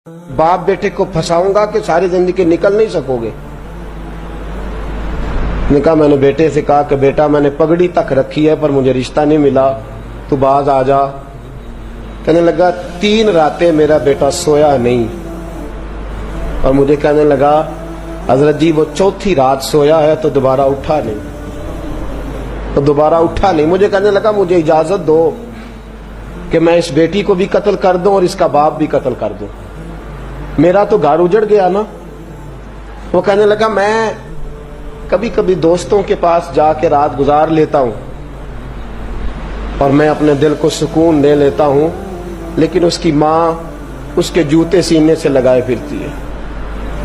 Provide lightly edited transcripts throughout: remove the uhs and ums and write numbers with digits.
बाप बेटे को फंसाऊंगा कि सारी जिंदगी निकल नहीं सकोगे। ने कहा, मैंने बेटे से कहा कि बेटा मैंने पगड़ी तक रखी है पर मुझे रिश्ता नहीं मिला, तू बाज आ जा। कहने लगा 3 रातें मेरा बेटा सोया नहीं और मुझे कहने लगा हजरत जी वो 4थी रात सोया है तो दोबारा उठा नहीं। मुझे कहने लगा मुझे इजाजत दो कि मैं इस बेटी को भी कत्ल कर दूं और इसका बाप भी कत्ल कर दूं, मेरा तो घर उजड़ गया ना। वो कहने लगा मैं कभी कभी दोस्तों के पास जाके रात गुजार लेता हूं और मैं अपने दिल को सुकून दे लेता हूं, लेकिन उसकी माँ उसके जूते सीने से लगाए फिरती है,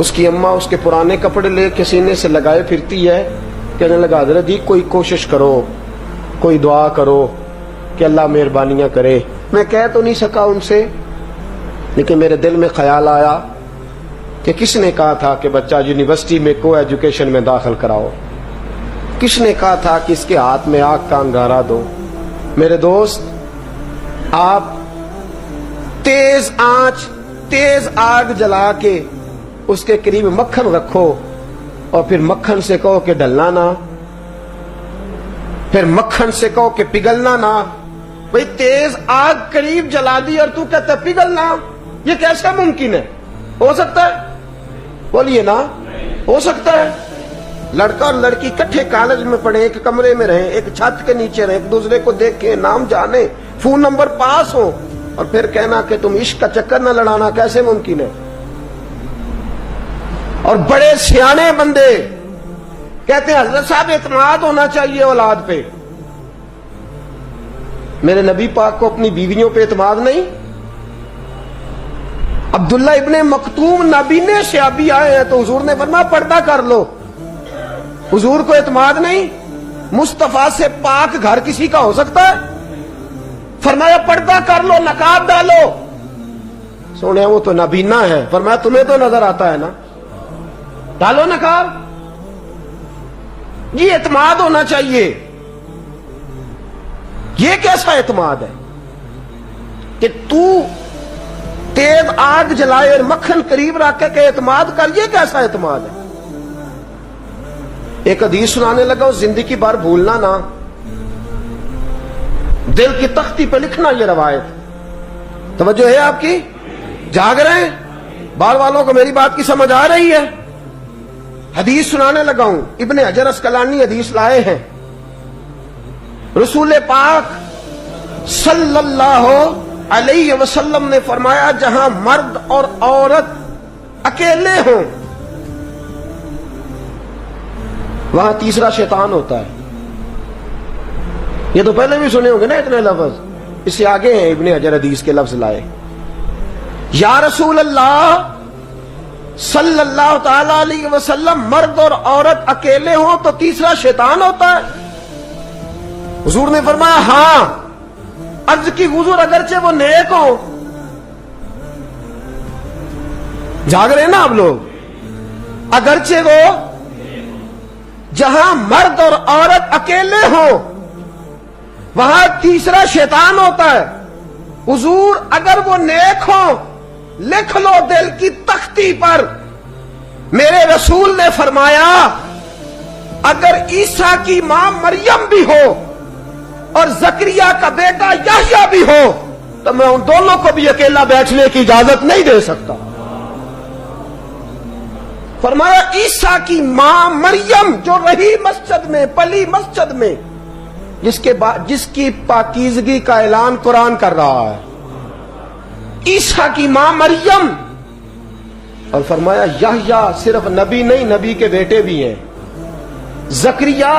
उसकी अम्मा उसके पुराने कपड़े लेके सीने से लगाए फिरती है। कहने लगा हजरत जी कोई कोशिश करो, कोई दुआ करो कि अल्लाह मेहरबानियां करे। मैं कह तो नहीं सका उनसे, लेकिन मेरे दिल में ख्याल आया कि किसने कहा था कि बच्चा यूनिवर्सिटी में को एजुकेशन में दाखिल कराओ, किसने कहा था कि इसके हाथ में आग का अंगारा दो। मेरे दोस्त, आप तेज आंच तेज आग जला के उसके करीब मक्खन रखो और फिर मक्खन से कहो कि डलना ना, फिर मक्खन से कहो कि पिघलना ना। भाई तेज आग करीब जला दी और तू कहता पिघलना, ये कैसे मुमकिन है? हो सकता है? बोलिए ना, हो सकता है? लड़का और लड़की इकट्ठे कॉलेज में पढ़े, एक कमरे में रहे, एक छत के नीचे रहे, एक दूसरे को देखे, नाम जाने, फोन नंबर पास हो और फिर कहना कि तुम इश्क का चक्कर न लड़ाना, कैसे मुमकिन है? और बड़े सियाने बंदे कहते हैं हजरत साहब एतमाद होना चाहिए औलाद पे। मेरे नबी पाक को अपनी बीवियों पे एतमाद नहीं? अब्दुल्ला इब्ने मखतूम नाबीने से अभी आए हैं तो हुजूर ने फरमाया पर्दा कर लो। हुजूर को एतमाद नहीं? मुस्तफा से पाक घर किसी का हो सकता है? फरमाया पर्दा कर लो, नकाब डालो। सोने वो तो नबीना है, फरमाया तुम्हें तो नजर आता है ना, डालो नकाब। ये एतमाद होना चाहिए। ये कैसा एतमाद है कि तू तेज आग जलाए और मक्खन करीब रख के एतमाद कर? ये कैसा एतमाद है? एक हदीस सुनाने लगा, जिंदगी भर भूलना ना, दिल की तख्ती पे लिखना। ये रवायत तवज्जो है आपकी? जाग रहे हैं? बाल वालों को मेरी बात की समझ आ रही है? हदीस सुनाने लगा हूं, इब्ने हजर अस्कलानी हदीस लाए हैं। रसूल पाक सल्लल्लाहु अलैहि वसल्लम ने फरमाया जहां मर्द और औरत अकेले हों वहां तीसरा शैतान होता है। ये तो पहले भी सुने होंगे ना इतने लफ्ज, इससे आगे हैं इब्ने हजर हदीस के लफ्ज लाए। या रसूल अल्लाह सल्लल्लाहु ताला अलैहि वसल्लम मर्द और औरत अकेले हों तो तीसरा शैतान होता है? हुजूर ने फरमाया हां। अर्ज की हुजूर अगरचे वो नेक हो। जाग रहे हैं ना आप लोग? अगरचे वो जहां मर्द और औरत अकेले हो वहां तीसरा शैतान होता है। हुजूर अगर वो नेक हो लिख लो दिल की तख्ती पर। मेरे रसूल ने फरमाया अगर ईसा की मां मरियम भी हो और जकरिया का बेटा याह्या भी हो तो मैं उन दोनों को भी अकेला बैठने की इजाजत नहीं दे सकता। फरमाया ईसा की मां मरियम जो रही मस्जिद में, पली मस्जिद में, जिसकी पाकीज़गी का ऐलान कुरान कर रहा है, ईसा की मां मरियम। और फरमाया याह्या सिर्फ नबी नहीं, नबी के बेटे भी हैं, जकरिया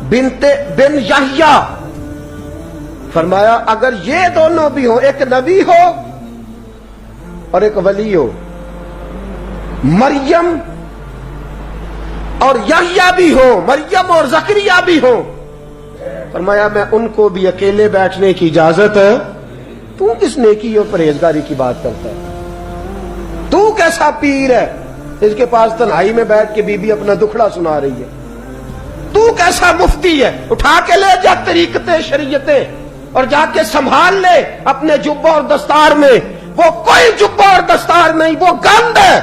बिन याह्या। फरमाया अगर ये दोनों भी हो, एक नबी हो और एक वली हो, मरियम और याह्या भी हो, मरियम और जकरिया भी हो, फरमाया मैं उनको भी अकेले बैठने की इजाजत है। तू किस नेकी और परहेजगारी की बात करता है? तू कैसा पीर है इसके पास तन्हाई में बैठ के बीबी अपना दुखड़ा सुना रही है? तू कैसा मुफ्ती है? उठा के ले जा तरीकते शरीयते और जाके संभाल ले अपने जुब्बा और दस्तार में। वो कोई जुब्बा और نہیں، وہ گند ہے.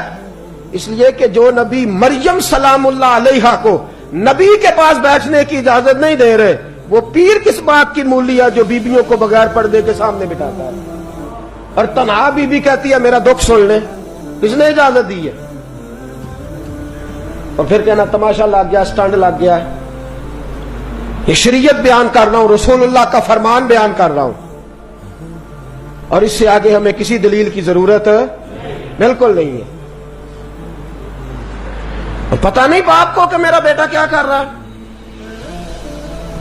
اس لیے کہ جو نبی مریم سلام اللہ علیہا کو نبی کے پاس بیٹھنے کی اجازت نہیں دے رہے، وہ پیر کس بات کی مولی ہے جو بیبیوں کو بغیر پردے کے سامنے بٹھاتا ہے اور تنہا بیوی کہتی ہے میرا دکھ سن لیں؟ کس نے اجازت دی ہے؟ اور پھر کہنا تماشا لگ گیا، سٹنڈ لگ گیا ہے. یہ شریعت بیان کر رہا ہوں، رسول اللہ کا فرمان بیان کر رہا ہوں، اور اس سے آگے ہمیں کسی دلیل کی ضرورت بالکل نہیں ہے. اور پتہ نہیں باپ کو کہ میرا بیٹا کیا کر رہا ہے.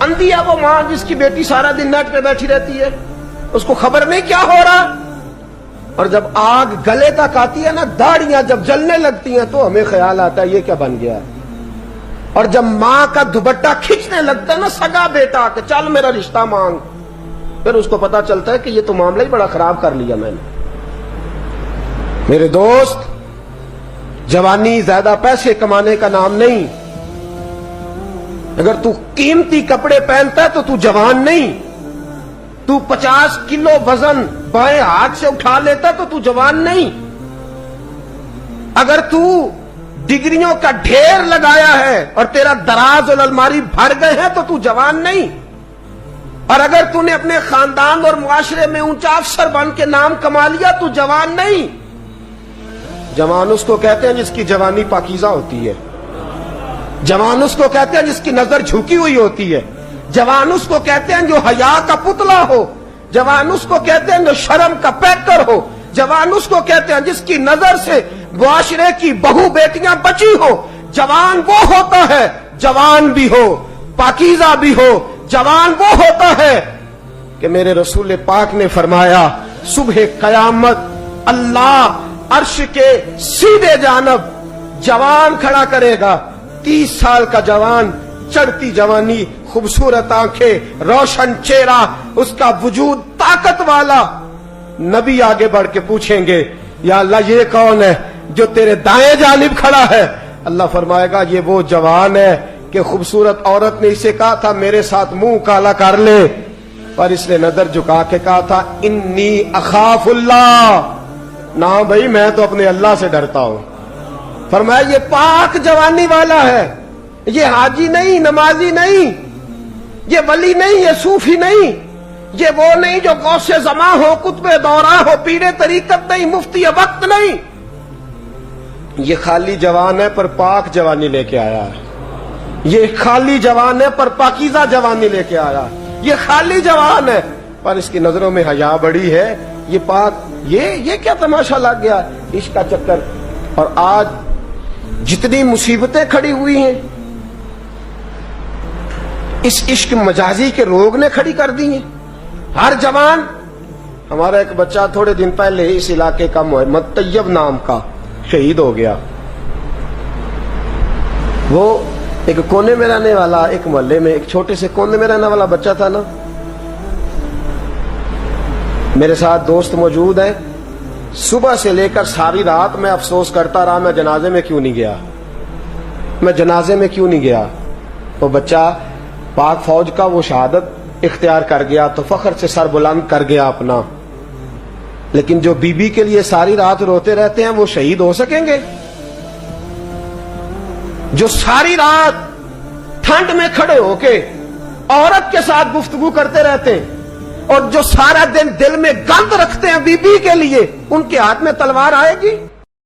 اندھی ہے وہ ماں جس کی بیٹی سارا دن نیٹ پہ بیٹھی رہتی ہے، اس کو خبر نہیں کیا ہو رہا. اور جب آگ گلے تک آتی ہے نا، داڑیاں جب جلنے لگتی ہیں تو ہمیں خیال آتا ہے یہ کیا بن گیا. اور جب ماں کا دوپٹہ کھینچنے لگتا ہے نا سگا بیٹا کہ چل میرا رشتہ مانگ، پھر اس کو پتا چلتا ہے کہ یہ تو معاملہ ہی بڑا خراب کر لیا میں نے. میرے دوست، جوانی زیادہ پیسے کمانے کا نام نہیں. اگر تو قیمتی کپڑے پہنتا ہے تو تو جوان نہیں. تو 50 کلو وزن بائیں ہاتھ سے اٹھا لیتا تو تو جوان نہیں. اگر تو ڈگریوں کا ڈھیر لگایا ہے اور تیرا دراز اور الماری بھر گئے ہیں تو تو جوان نہیں. اور اگر تو نے اپنے خاندان اور معاشرے میں اونچا افسر بن کے نام کما لیا تو جوان نہیں. جوان اس کو کہتے ہیں جس کی جوانی پاکیزہ ہوتی ہے. جوان اس کو کہتے ہیں جس کی نظر جھکی ہوئی ہوتی ہے. جوان اس کو کہتے ہیں جو حیا کا پتلا ہو. جوان اس کو کہتے ہیں جو شرم کا پیکر ہو. جوان اس کو کہتے ہیں جس کی نظر سے معاشرے کی بہو بیٹیاں بچی ہو. جوان وہ ہوتا ہے، جوان بھی ہو پاکیزہ بھی ہو. جوان وہ ہوتا ہے کہ میرے رسول پاک نے فرمایا صبح قیامت اللہ عرش کے سیدھے جانب جوان کھڑا کرے گا. 30 سال کا جوان، چڑھتی جوانی، خوبصورت آنکھیں، روشن چہرہ، اس کا وجود طاقت والا. نبی آگے بڑھ کے پوچھیں گے یا اللہ یہ کون ہے جو تیرے دائیں جانب کھڑا ہے؟ اللہ فرمائے گا یہ وہ جوان ہے کہ خوبصورت عورت نے اسے کہا تھا میرے ساتھ منہ کالا کر لے، پر اس نے نظر جھکا کے کہا تھا انی اخاف اللہ. نہ بھائی میں تو اپنے اللہ سے ڈرتا ہوں. فرمایا یہ پاک جوانی والا ہے، یہ حاجی نہیں، نمازی نہیں، یہ ولی نہیں، یہ صوفی نہیں، یہ وہ نہیں جو غوث زماں ہو، قطب دورہ ہو، پیر طریقت نہیں، مفتی وقت نہیں. یہ خالی جوان ہے پر پاک جوانی لے کے آیا ہے. یہ خالی جوان ہے پر پاکیزہ جوانی لے کے آیا. یہ خالی جوان ہے پر اس کی نظروں میں حیا بڑی ہے. یہ پاک، یہ کیا تماشا لگ گیا عشق کا چکر. اور آج جتنی مصیبتیں کھڑی ہوئی ہیں اس عشق مجازی کے روگ نے کھڑی کر دی ہیں. ہر جوان، ہمارا ایک بچہ تھوڑے دن پہلے اس علاقے کا محمد طیب نام کا شہید ہو گیا. وہ ایک کونے میں رہنے والا، ایک محلے میں ایک چھوٹے سے کونے میں رہنے والا بچہ تھا نا. میرے ساتھ دوست موجود ہیں. صبح سے لے کر ساری رات میں افسوس کرتا رہا میں جنازے میں کیوں نہیں گیا، میں جنازے میں کیوں نہیں گیا. وہ بچہ پاک فوج کا وہ شہادت اختیار کر گیا تو فخر سے سر بلند کر گیا اپنا. لیکن جو بی بی کے لیے ساری رات روتے رہتے ہیں وہ شہید ہو سکیں گے؟ جو ساری رات ٹھنڈ میں کھڑے ہو کے عورت کے ساتھ گفتگو کرتے رہتے ہیں اور جو سارا دن دل میں گند رکھتے ہیں بی بی کے لیے، ان کے ہاتھ میں تلوار آئے گی؟